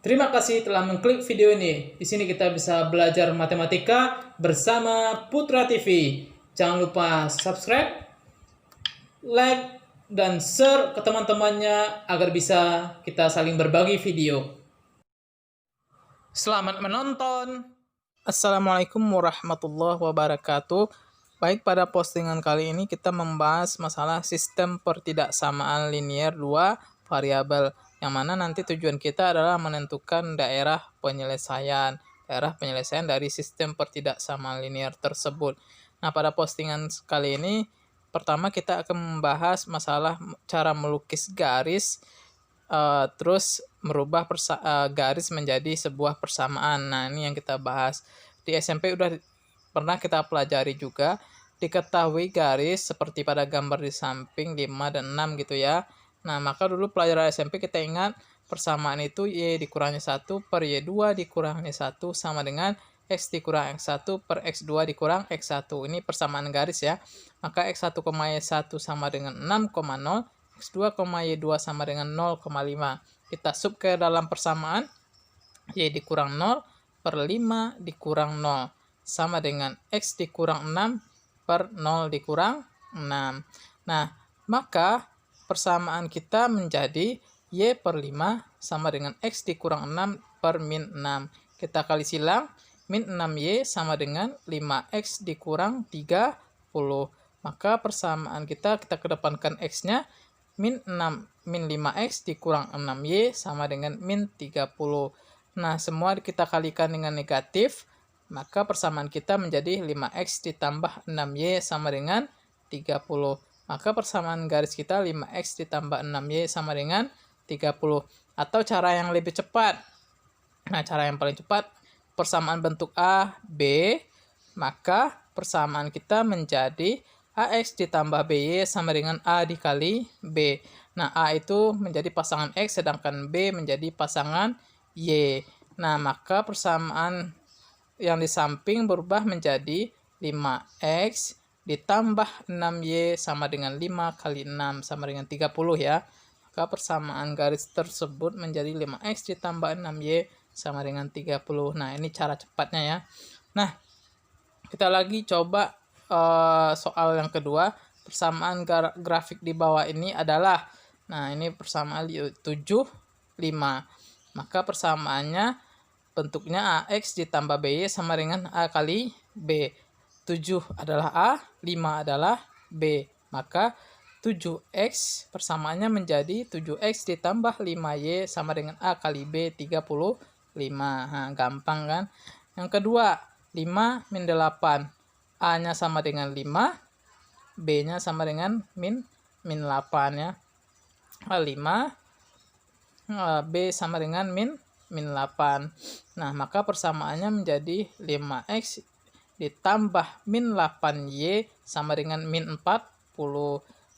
Terima kasih telah mengklik video ini. Di sini kita bisa belajar matematika bersama Putra TV. Jangan lupa subscribe, like, dan share ke teman-temannya agar bisa kita saling berbagi video. Selamat menonton. Assalamualaikum warahmatullahi wabarakatuh. Baik, pada postingan kali ini kita membahas masalah sistem pertidaksamaan linier dua variabel, yang mana nanti tujuan kita adalah menentukan daerah penyelesaian dari sistem pertidaksamaan linier tersebut. Nah, pada postingan kali ini pertama kita akan membahas masalah cara melukis garis, terus merubah garis menjadi sebuah persamaan. Nah, ini yang kita bahas. Di SMP udah pernah kita pelajari juga. Diketahui garis seperti pada gambar di samping 5 dan 6 gitu ya. Nah, maka dulu pelajaran SMP kita ingat persamaan itu Y dikurangi 1 per Y2 dikurangi 1 sama dengan X dikurang X1 per X2 dikurang X1. Ini persamaan garis ya. Maka X1, Y1 sama dengan 6,0, X2, Y2 sama dengan 0,5. Kita sub ke dalam persamaan. Y dikurang 0 per 5 dikurang 0 sama dengan X dikurang 6 per 0 dikurang 6. Nah, maka persamaan kita menjadi Y per 5 sama dengan X dikurang 6 per min 6. Kita kali silang, min 6Y sama dengan 5X dikurang 30. Maka persamaan kita kedepankan X-nya, min 5X dikurang 6Y sama dengan min 30. Nah, semua kita kalikan dengan negatif, maka persamaan kita menjadi 5X ditambah 6Y sama dengan 30. Maka persamaan garis kita 5X ditambah 6Y sama dengan 30. Atau cara yang lebih cepat. Nah, cara yang paling cepat, persamaan bentuk A, B, maka persamaan kita menjadi AX ditambah BY sama dengan A dikali B. Nah, A itu menjadi pasangan X, sedangkan B menjadi pasangan Y. Nah, maka persamaan yang di samping berubah menjadi 5X ditambah 6Y sama dengan 5 kali 6 sama dengan 30 ya. Maka persamaan garis tersebut menjadi 5X ditambah 6Y sama dengan 30. Nah, ini cara cepatnya ya. Nah, kita lagi coba soal yang kedua. Persamaan grafik di bawah ini adalah, nah ini persamaan 7, 5. Maka persamaannya bentuknya AX ditambah BY sama dengan A kali B. 7 adalah A, 5 adalah B. Maka 7X persamaannya menjadi 7X ditambah 5Y sama dengan A kali B 35. Nah, gampang kan? Yang kedua, 5 min 8. A-nya sama dengan 5, B-nya sama dengan min 8 ya. 5, B sama dengan min 8. Nah, maka persamaannya menjadi 5X ditambah min 8Y sama dengan min 40.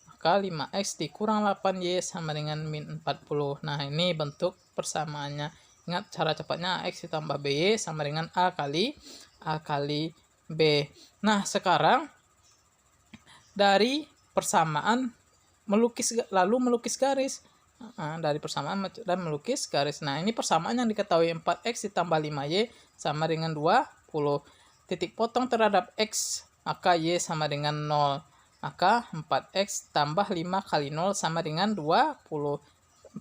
Maka 5X dikurang 8Y sama dengan min 40. Nah, ini bentuk persamaannya. Ingat cara cepatnya, X ditambah BY sama dengan A kali B. Nah, sekarang dari persamaan melukis garis. Dari persamaan dan melukis garis. Nah, ini persamaan yang diketahui 4X ditambah 5Y sama dengan 20. Titik potong terhadap X, maka Y sama dengan 0. Maka 4X tambah 5 kali 0 sama dengan 20.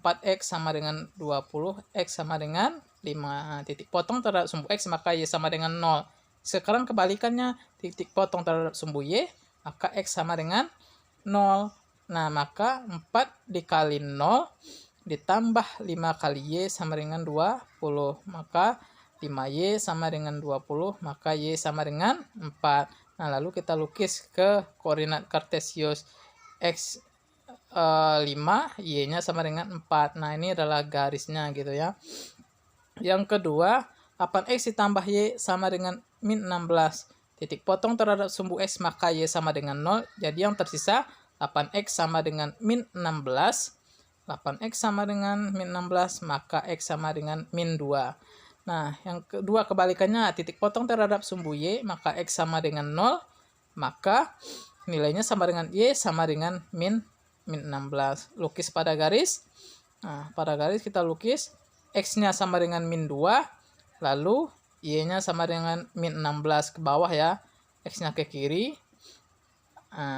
4X sama dengan 20, X sama dengan 5. Titik potong terhadap sumbu X, maka Y sama dengan 0. Sekarang kebalikannya, titik potong terhadap sumbu Y, maka X sama dengan 0. Nah, maka 4 dikali 0 ditambah 5 kali Y sama dengan 20. Maka 5Y sama dengan 20, maka Y sama dengan 4. Nah, lalu kita lukis ke koordinat kartesius. X 5, Y-nya sama dengan 4. Nah, ini adalah garisnya gitu ya. Yang kedua, 8X ditambah Y sama dengan min 16. Titik potong terhadap sumbu X, maka Y sama dengan 0. Jadi yang tersisa 8X sama dengan min 16. 8X sama dengan min 16, maka X sama dengan min 2. Nah, yang kedua kebalikannya, titik potong terhadap sumbu Y, maka X sama dengan 0, maka nilainya sama dengan Y sama dengan min 16. Lukis pada garis. Nah, pada garis kita lukis X-nya sama dengan min 2, lalu Y-nya sama dengan min 16 ke bawah ya. X-nya ke kiri,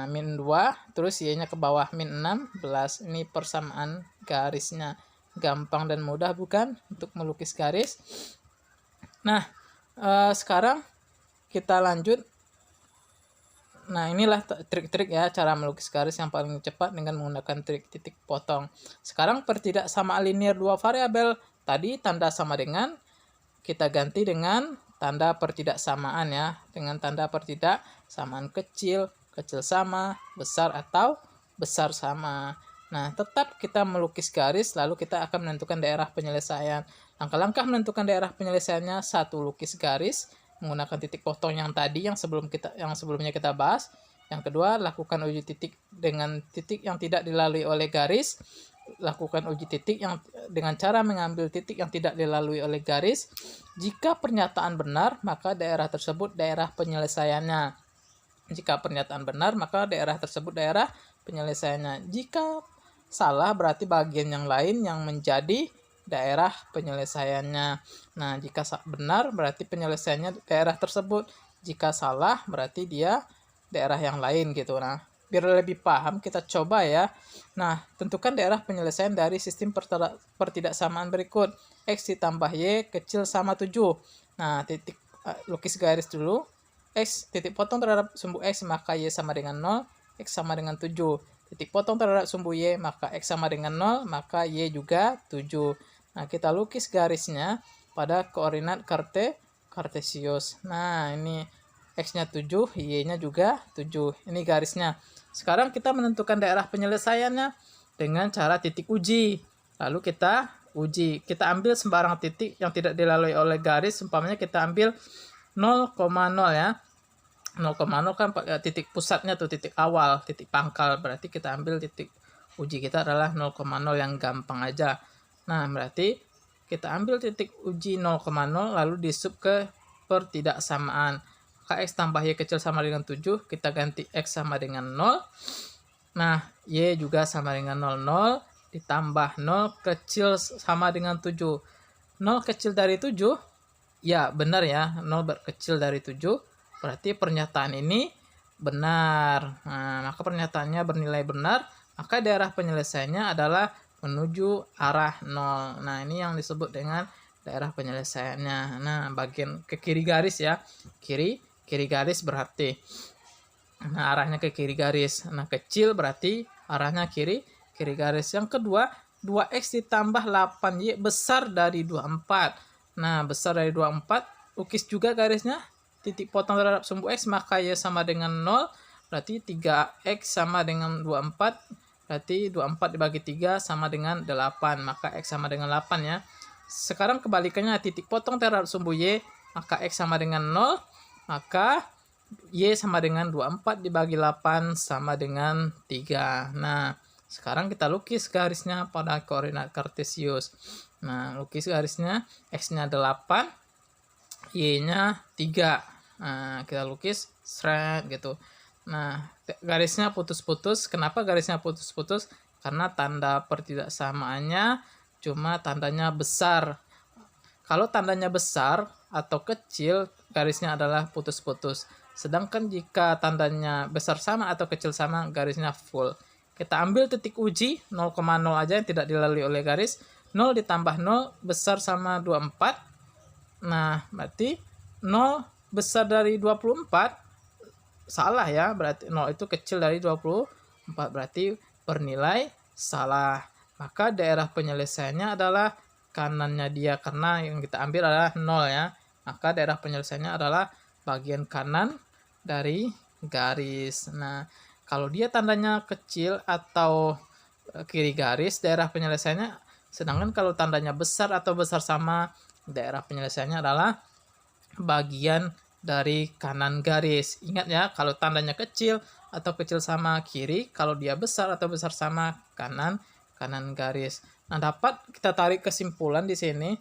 min 2, terus Y-nya ke bawah, min 16. Ini persamaan garisnya. Gampang dan mudah bukan untuk melukis garis? Nah, sekarang kita lanjut. Nah, inilah trik-trik ya cara melukis garis yang paling cepat dengan menggunakan trik titik potong. Sekarang pertidaksamaan linear dua variabel tadi tanda sama dengan, kita ganti dengan tanda pertidaksamaan ya, dengan tanda pertidaksamaan kecil, kecil sama, besar atau besar sama. Nah, tetap kita melukis garis lalu kita akan menentukan daerah penyelesaian. Langkah-langkah menentukan daerah penyelesaiannya: satu, lukis garis menggunakan titik potong yang tadi yang sebelumnya kita bahas. Yang kedua, lakukan uji titik dengan titik yang tidak dilalui oleh garis. Lakukan uji titik yang dengan cara mengambil titik yang tidak dilalui oleh garis. Jika pernyataan benar, maka daerah tersebut daerah penyelesaiannya. Jika pernyataan benar, maka daerah tersebut daerah penyelesaiannya. Jika salah, berarti bagian yang lain yang menjadi daerah penyelesaiannya. Nah, jika benar berarti penyelesaiannya daerah tersebut. Jika salah berarti dia daerah yang lain gitu. Nah, biar lebih paham kita coba ya. Nah, tentukan daerah penyelesaian dari sistem pertidaksamaan berikut. X ditambah Y kecil sama 7. Nah, lukis garis dulu. X titik potong terhadap sumbu X maka Y sama dengan 0, X sama dengan 7. Titik potong terhadap sumbu Y maka X sama dengan 0, maka Y juga 7. Nah, kita lukis garisnya pada koordinat kartesius. Nah, ini X-nya 7, Y-nya juga 7. Ini garisnya. Sekarang kita menentukan daerah penyelesaiannya dengan cara titik uji. Lalu kita uji. Kita ambil sembarang titik yang tidak dilalui oleh garis. Umpamanya kita ambil 0,0 ya. 0,0 kan titik pusatnya tuh, titik awal, titik pangkal. Berarti kita ambil titik uji kita adalah 0,0 yang gampang aja. Nah, berarti kita ambil titik uji 0,0 lalu disub ke pertidaksamaan. Maka X tambah Y kecil sama dengan 7, kita ganti X sama dengan 0. Nah, Y juga sama dengan 0, 0 ditambah 0 kecil sama dengan 7. 0 kecil dari 7, ya benar ya, 0 kecil dari 7, berarti pernyataan ini benar. Nah, maka pernyataannya bernilai benar, maka daerah penyelesaiannya adalah menuju arah 0. Nah, ini yang disebut dengan daerah penyelesaiannya. Nah, bagian ke kiri garis ya. Kiri garis berarti arahnya ke kiri garis. Nah, kecil berarti arahnya kiri garis. Yang kedua, 2X ditambah 8Y besar dari 24. Nah, besar dari 24, lukis juga garisnya. Titik potong terhadap sumbu X maka Y sama dengan 0. Berarti 3X sama dengan 24. Berarti 24 dibagi 3 sama dengan 8. Maka X sama dengan 8 ya. Sekarang kebalikannya, titik potong terhadap sumbu Y. Maka X sama dengan 0. Maka Y sama dengan 24 dibagi 8 sama dengan 3. Nah, sekarang kita lukis garisnya pada koordinat kartesius. Nah, lukis garisnya. X-nya 8. Y-nya 3. Nah, kita lukis seret gitu. Nah, garisnya putus-putus. Kenapa garisnya putus-putus? Karena tanda pertidaksamaannya cuma tandanya besar. Kalau tandanya besar atau kecil, garisnya adalah putus-putus. Sedangkan jika tandanya besar sama atau kecil sama, garisnya full. Kita ambil titik uji 0,0 aja yang tidak dilalui oleh garis. 0 ditambah 0 besar sama 24. Nah, berarti 0 besar dari 24. Salah ya, berarti 0 itu kecil dari 24, berarti bernilai salah. Maka daerah penyelesaiannya adalah kanannya dia, karena yang kita ambil adalah 0 ya. Maka daerah penyelesaiannya adalah bagian kanan dari garis. Nah, kalau dia tandanya kecil atau kiri garis, daerah penyelesaiannya. Sedangkan kalau tandanya besar atau besar sama, daerah penyelesaiannya adalah bagian dari kanan garis. Ingat ya, kalau tandanya kecil atau kecil sama kiri, kalau dia besar atau besar sama kanan garis. Nah, dapat kita tarik kesimpulan di sini.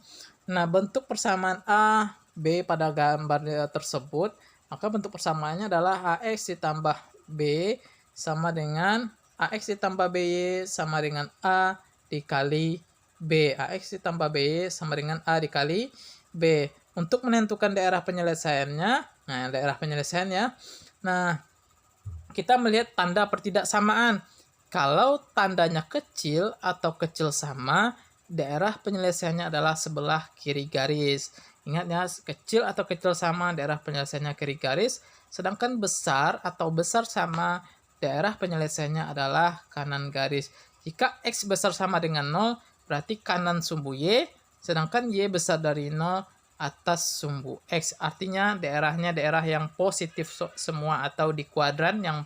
Nah, bentuk persamaan A, B pada gambar tersebut, maka bentuk persamaannya adalah AX ditambah B sama dengan AX ditambah BY sama dengan A dikali B. AX ditambah B sama dengan A dikali B. Untuk menentukan daerah penyelesaiannya, nah daerah penyelesaiannya, nah kita melihat tanda pertidaksamaan. Kalau tandanya kecil atau kecil sama, daerah penyelesaiannya adalah sebelah kiri garis. Ingat ya, kecil atau kecil sama, daerah penyelesaiannya kiri garis. Sedangkan besar atau besar sama, daerah penyelesaiannya adalah kanan garis. Jika X besar sama dengan 0, berarti kanan sumbu Y, sedangkan Y besar dari 0 atas sumbu X. Artinya daerahnya daerah yang positif semua atau di kuadran yang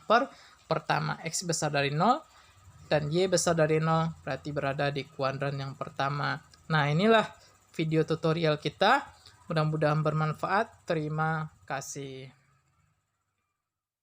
pertama. X besar dari 0 dan Y besar dari 0 berarti berada di kuadran yang pertama. Nah, inilah video tutorial kita. Mudah-mudahan bermanfaat. Terima kasih.